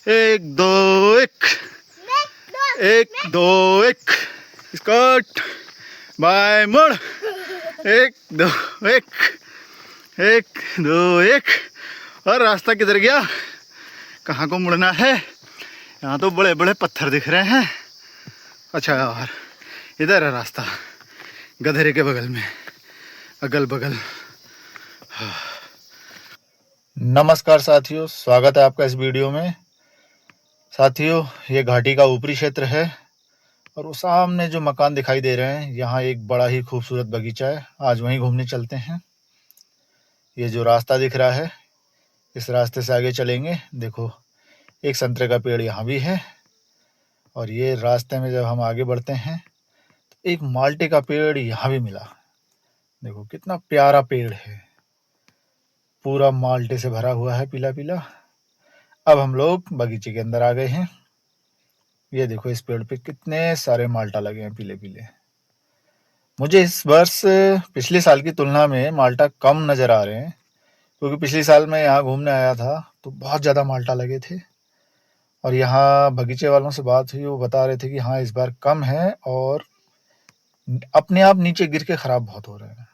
एक दो एक, एक दो एक, स्कॉट बाय मोड़, एक दो एक, एक दो एक। और रास्ता किधर गया, कहाँ को मुड़ना है? यहाँ तो बड़े बड़े पत्थर दिख रहे हैं। अच्छा यार, इधर है रास्ता, गधेरे के बगल में, अगल बगल। नमस्कार साथियों, स्वागत है आपका इस वीडियो में। साथियों, ये घाटी का ऊपरी क्षेत्र है और वो सामने जो मकान दिखाई दे रहे हैं, यहाँ एक बड़ा ही खूबसूरत बगीचा है। आज वहीं घूमने चलते हैं। ये जो रास्ता दिख रहा है, इस रास्ते से आगे चलेंगे। देखो, एक संतरे का पेड़ यहाँ भी है और ये रास्ते में जब हम आगे बढ़ते हैं तो एक माल्टे का पेड़ यहाँ भी मिला। देखो कितना प्यारा पेड़ है, पूरा माल्टे से भरा हुआ है, पीला पीला। अब हम लोग बगीचे के अंदर आ गए हैं। ये देखो, इस पेड़ पे कितने सारे माल्टा लगे हैं, पीले पीले। मुझे इस वर्ष पिछले साल की तुलना में माल्टा कम नज़र आ रहे हैं, क्योंकि पिछले साल मैं यहाँ घूमने आया था तो बहुत ज़्यादा माल्टा लगे थे। और यहाँ बगीचे वालों से बात हुई, वो बता रहे थे कि हाँ, इस बार कम है और अपने आप नीचे गिर के ख़राब बहुत हो रहे हैं।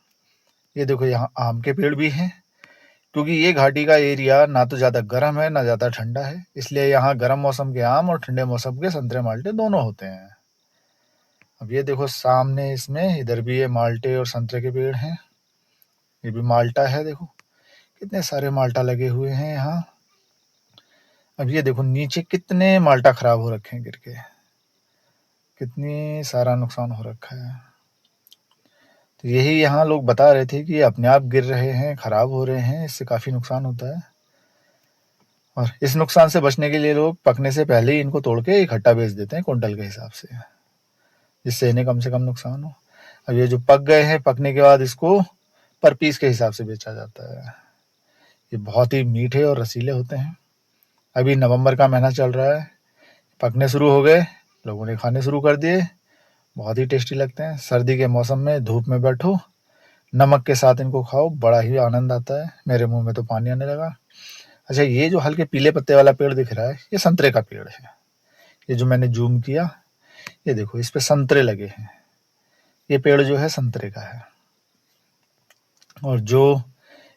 ये देखो, यहाँ आम के पेड़ भी हैं, क्योंकि ये घाटी का एरिया ना तो ज़्यादा गर्म है ना ज़्यादा ठंडा है, इसलिए यहाँ गर्म मौसम के आम और ठंडे मौसम के संतरे माल्टे दोनों होते हैं। अब ये देखो सामने, इसमें इधर भी ये माल्टे और संतरे के पेड़ हैं। ये भी माल्टा है, देखो कितने सारे माल्टा लगे हुए हैं यहाँ। अब ये देखो नीचे कितने माल्टा खराब हो रखे हैं गिर के, कितनी सारा नुकसान हो रखा है। तो यही यहाँ लोग बता रहे थे कि अपने आप गिर रहे हैं, खराब हो रहे हैं, इससे काफ़ी नुकसान होता है। और इस नुकसान से बचने के लिए लोग पकने से पहले ही इनको तोड़ के इकट्ठा बेच देते हैं कुंटल के हिसाब से, जिससे इन्हें कम से कम नुकसान हो। अब ये जो पक गए हैं, पकने के बाद इसको पर पीस के हिसाब से बेचा जाता है। ये बहुत ही मीठे और रसीले होते हैं। अभी नवंबर का महीना चल रहा है, पकने शुरू हो गए, लोगों ने खाने शुरू कर दिए। बहुत ही टेस्टी लगते हैं। सर्दी के मौसम में धूप में बैठो, नमक के साथ इनको खाओ, बड़ा ही आनंद आता है। मेरे मुंह में तो पानी आने लगा। अच्छा, ये जो हल्के पीले पत्ते वाला पेड़ दिख रहा है, ये संतरे का पेड़ है। ये जो मैंने जूम किया, ये देखो, इस पे संतरे लगे हैं। ये पेड़ जो है संतरे का है। और जो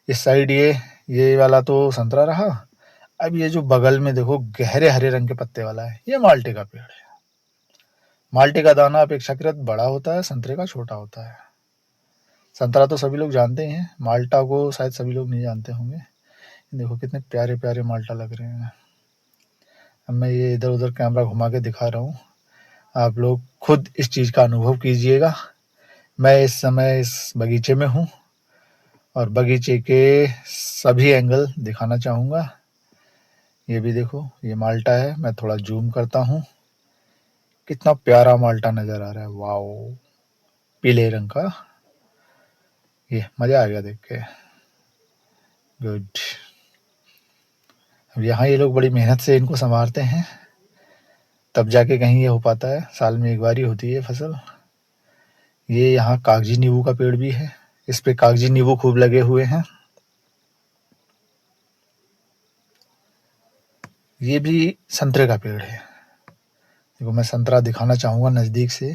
इस साइड ये वाला तो संतरा रहा। अब ये जो बगल में देखो गहरे हरे रंग के पत्ते वाला है, ये माल्टे का पेड़ है। माल्टे का दाना अपेक्षाकृत बड़ा होता है, संतरे का छोटा होता है। संतरा तो सभी लोग जानते हैं, माल्टा को शायद सभी लोग नहीं जानते होंगे। देखो कितने प्यारे प्यारे माल्टा लग रहे हैं। अब मैं ये इधर उधर कैमरा घुमा के दिखा रहा हूँ, आप लोग खुद इस चीज़ का अनुभव कीजिएगा। मैं इस समय इस बगीचे में हूँ और बगीचे के सभी एंगल दिखाना चाहूँगा। ये भी देखो, ये माल्टा है। मैं थोड़ा जूम करता हूँ, कितना प्यारा माल्टा नज़र आ रहा है। वाओ, पीले रंग का। ये मज़ा आ गया देख के। गुड। अब यहाँ ये लोग बड़ी मेहनत से इनको संवारते हैं, तब जाके कहीं ये हो पाता है। साल में एक बार ही होती है फसल। ये यहाँ कागजी नींबू का पेड़ भी है, इस पे कागजी नींबू खूब लगे हुए हैं। ये भी संतरे का पेड़ है। देखो, मैं संतरा दिखाना चाहूँगा नज़दीक से।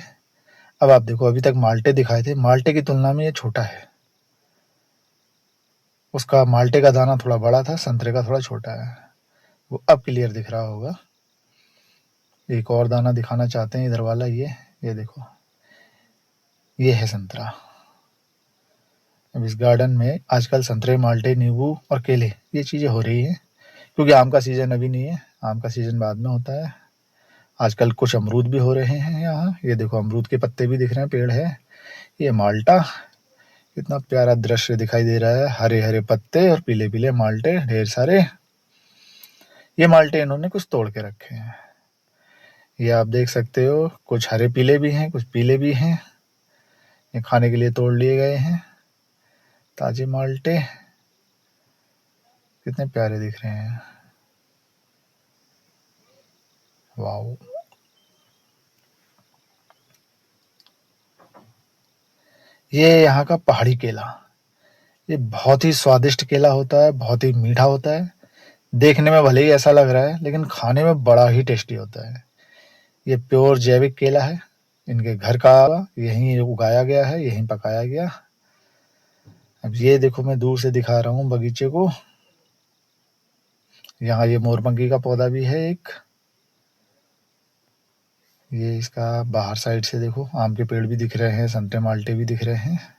अब आप देखो, अभी तक माल्टे दिखाए थे, माल्टे की तुलना में ये छोटा है। उसका माल्टे का दाना थोड़ा बड़ा था, संतरे का थोड़ा छोटा है। वो अब क्लियर दिख रहा होगा। एक और दाना दिखाना चाहते हैं, इधर वाला। ये देखो, ये है संतरा। अब इस गार्डन में आजकल संतरे, माल्टे, नींबू और केले, ये चीज़ें हो रही हैं, क्योंकि आम का सीज़न अभी नहीं है। आम का सीज़न बाद में होता है। आजकल कुछ अमरूद भी हो रहे हैं यहाँ। ये देखो, अमरूद के पत्ते भी दिख रहे हैं, पेड़ है। ये माल्टा, कितना प्यारा दृश्य दिखाई दे रहा है। हरे हरे पत्ते और पीले पीले माल्टे ढेर सारे। ये माल्टे इन्होंने कुछ तोड़ के रखे हैं, ये आप देख सकते हो। कुछ हरे पीले भी हैं, कुछ पीले भी हैं। ये खाने के लिए तोड़ लिए गए हैं। ताजे माल्टे कितने प्यारे दिख रहे हैं। वाओ। ये यहाँ का पहाड़ी केला, ये बहुत ही स्वादिष्ट केला होता है, बहुत ही मीठा होता है। देखने में भले ही ऐसा लग रहा है, लेकिन खाने में बड़ा ही टेस्टी होता है। ये प्योर जैविक केला है, इनके घर का, यहीं उगाया गया है, यहीं पकाया गया। अब ये देखो, मैं दूर से दिखा रहा हूँ बगीचे को। यहाँ ये मोरपंखी का पौधा भी है एक। ये इसका बाहर साइड से देखो, आम के पेड़ भी दिख रहे हैं, संतरे माल्टे भी दिख रहे हैं।